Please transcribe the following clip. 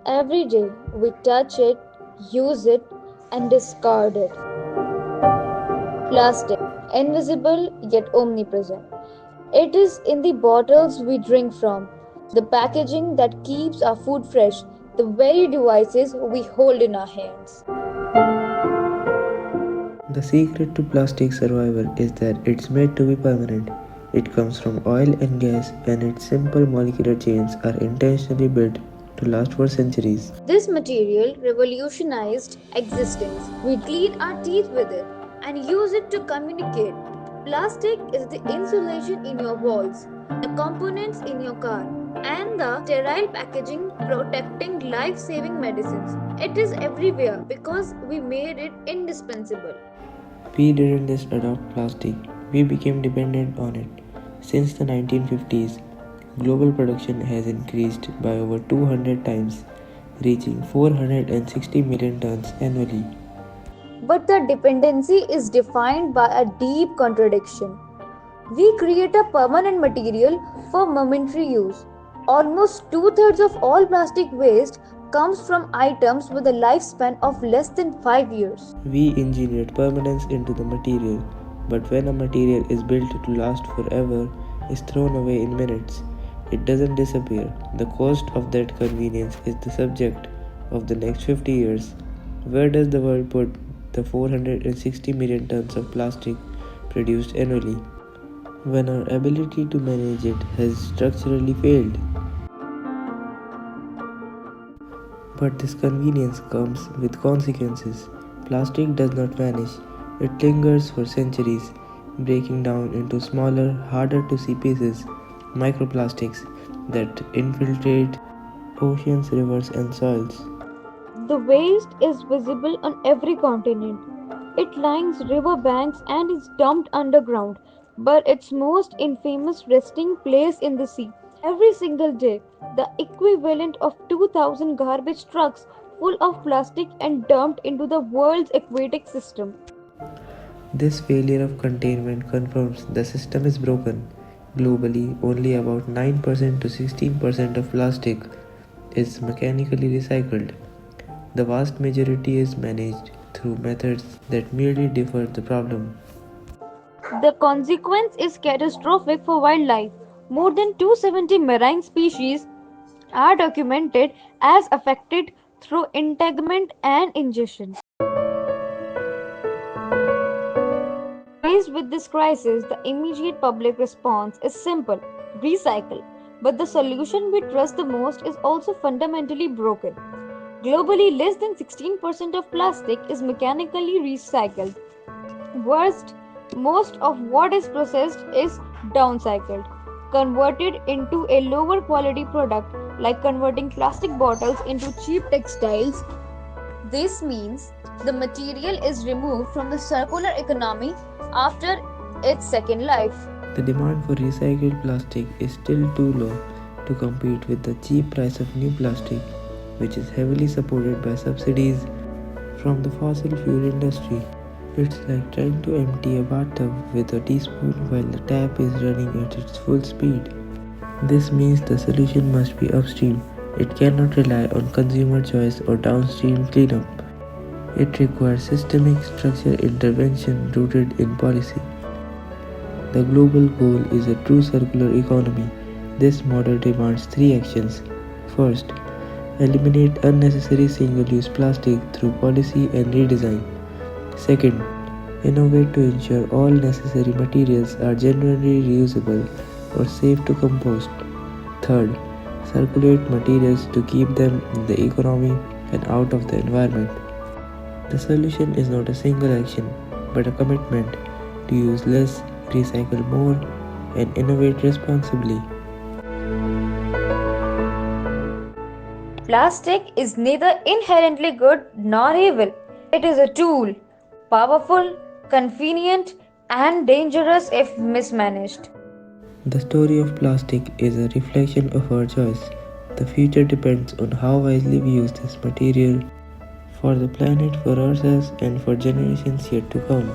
Every day we touch it, use it, and discard it. Plastic, invisible yet omnipresent. It is in the bottles we drink from, the packaging that keeps our food fresh, the very devices we hold in our hands. The secret to plastic survival is that it's made to be permanent. It comes from oil and gas, and its simple molecular chains are intentionally built to last for centuries. This material revolutionized existence. We clean our teeth with it and use it to communicate. Plastic is the insulation in your walls, the components in your car, and the sterile packaging protecting life saving medicines. It is everywhere because we made it indispensable. We didn't just adopt plastic, we became dependent on it. Since the 1950s, global production has increased by over 200 times, reaching 460 million tons annually. But the dependency is defined by a deep contradiction. We create a permanent material for momentary use. Almost two-thirds of all plastic waste comes from items with a lifespan of less than 5 years. We engineered permanence into the material, but when a material is built to last forever, is thrown away in minutes. It doesn't disappear. The cost of that convenience is the subject of the next 50 years. Where does the world put the 460 million tons of plastic produced annually when our ability to manage it has structurally failed? But this convenience comes with consequences. Plastic does not vanish, it lingers for centuries, breaking down into smaller, harder to see pieces, microplastics that infiltrate oceans, rivers, and soils. The waste is visible on every continent. It lines river banks and is dumped underground, but its most infamous resting place in the sea. Every single day, the equivalent of 2,000 garbage trucks full of plastic and dumped into the world's aquatic system. This failure of containment confirms the system is broken. Globally, only about 9% to 16% of plastic is mechanically recycled. The vast majority is managed through methods that merely defer the problem. The consequence is catastrophic for wildlife. More than 270 marine species are documented as affected through entanglement and ingestion. Faced with this crisis, the immediate public response is simple: recycle. But the solution we trust the most is also fundamentally broken. Globally, less than 16% of plastic is mechanically recycled. Worst, most of what is processed is downcycled, converted into a lower quality product, like converting plastic bottles into cheap textiles. This means the material is removed from the circular economy after its second life. The demand for recycled plastic is still too low to compete with the cheap price of new plastic, which is heavily supported by subsidies from the fossil fuel industry. It's like trying to empty a bathtub with a teaspoon while the tap is running at its full speed. This means the solution must be upstream. It cannot rely on consumer choice or downstream cleanup. It requires systemic structural intervention rooted in policy. The global goal is a true circular economy. This model demands three actions. First, eliminate unnecessary single use plastic through policy and redesign. Second, innovate to ensure all necessary materials are genuinely reusable or safe to compost. Third, circulate materials to keep them in the economy and out of the environment. The solution is not a single action, but a commitment to use less, recycle more, and innovate responsibly. Plastic is neither inherently good nor evil. It is a tool, powerful, convenient, and dangerous if mismanaged. The story of plastic is a reflection of our choice. The future depends on how wisely we use this material for the planet, for ourselves, and for generations yet to come.